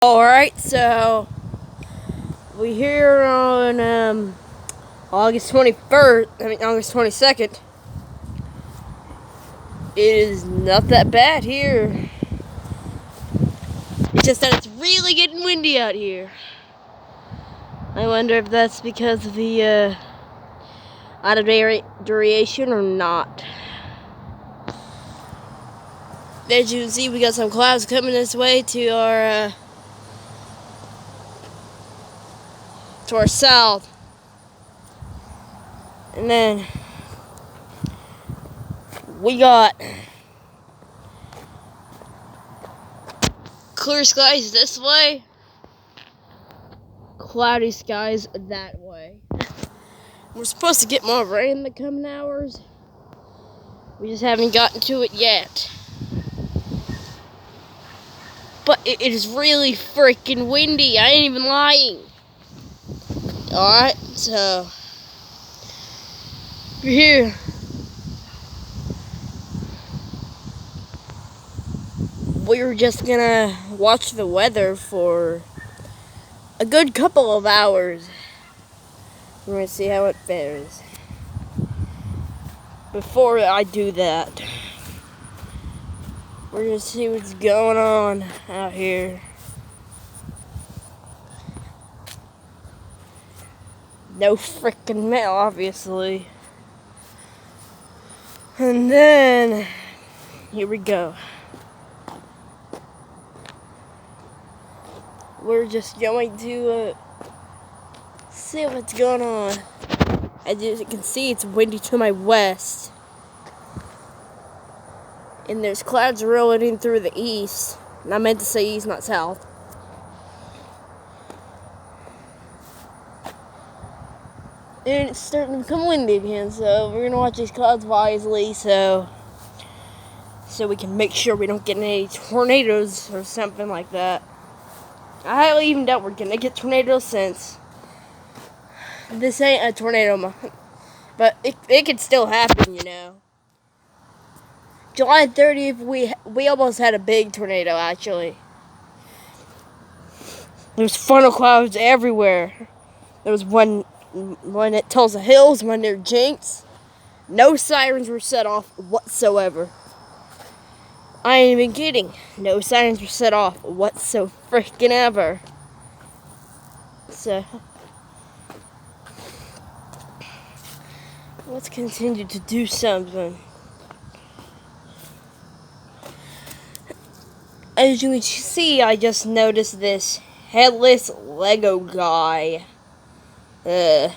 Alright, so we here on August 21st, August 22nd. It is not that bad here. It's just that it's really getting windy out here. I wonder if that's because of the out of duration or not. As you can see, we got some clouds coming this way to our south. And then we got clear skies this way, cloudy skies that way. We're supposed to get more rain in the coming hours. We just haven't gotten to it yet. But it is really freaking windy. I ain't even lying. Alright, so we're here. We're just gonna watch the weather for a good couple of hours. We're gonna see how it fares. Before I do that, we're gonna see what's going on out here. No freaking mail, obviously. And then, here we go. We're just going to see what's going on. As you can see, it's windy to my west. And there's clouds rolling in through the east. And I meant to say east, not south. And it's starting to become windy again, so we're gonna watch these clouds wisely so we can make sure we don't get any tornadoes or something like that. I highly even doubt we're gonna get tornadoes since this ain't a tornado month. But it could still happen, you know. July 30th, we almost had a big tornado, actually. There's funnel clouds everywhere. There was one at Tulsa Hills, one near Jinx. No sirens were set off whatsoever. I ain't even kidding. No sirens were set off whatsoever freaking ever. So let's continue to do something. As you can see, I just noticed this headless Lego guy. Here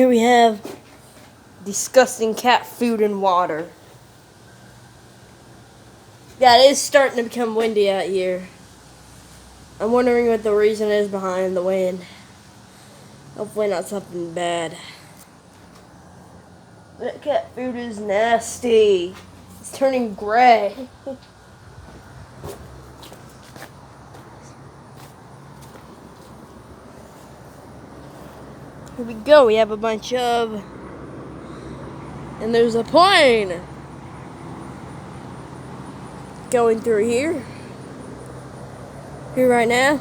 we have disgusting cat food and water. Yeah, it is starting to become windy out here. I'm wondering what the reason is behind the wind. Hopefully not something bad. That cat food is nasty. It's turning gray. Here we go. We have a bunch of... And there's a plane going through here. Here right now.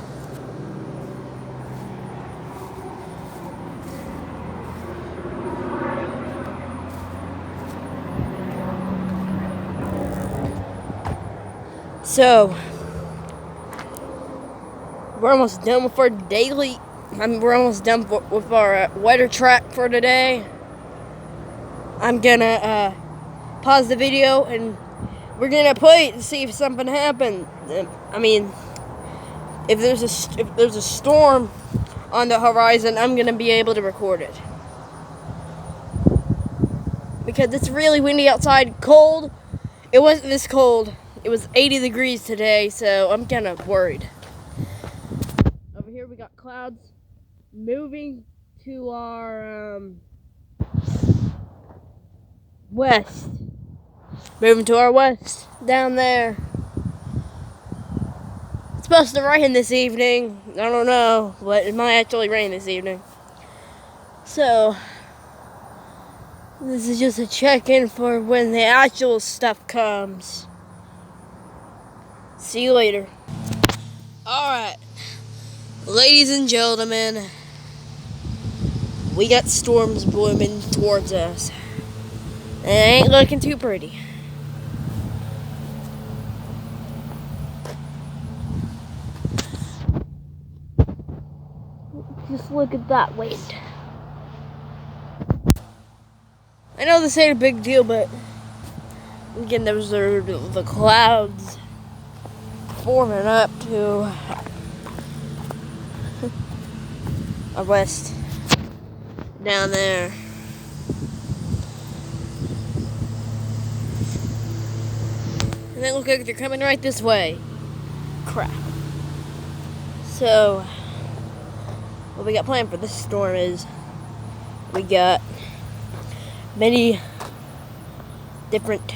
So, we're almost done with our daily... we're almost done with our weather track for today. I'm gonna pause the video and we're gonna play it to see if something happened. I mean, if there's a storm on the horizon, I'm gonna be able to record it because it's really windy outside. Cold. It wasn't this cold. It was 80 degrees today, so I'm kind of worried. Over here we got clouds moving to our west. Moving to our west down there. It's supposed to rain this evening. I don't know, but it might actually rain this evening. So This is just a check-in for when the actual stuff comes. See you later. Alright. Ladies and gentlemen, we got storms blooming towards us. And it ain't looking too pretty. Just look at that wind. I know this ain't a big deal, but again, there's the clouds forming up to our west down there. And they look like they're coming right this way. Crap. So, what we got planned for this storm is we got many different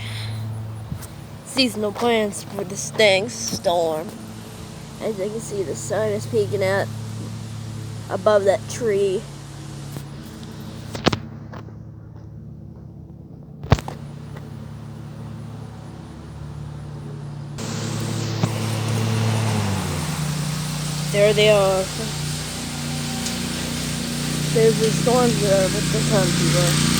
seasonal plans for this dang storm. As you can see, the sun is peeking out above that tree. There they are. There's the storms there with the sun people.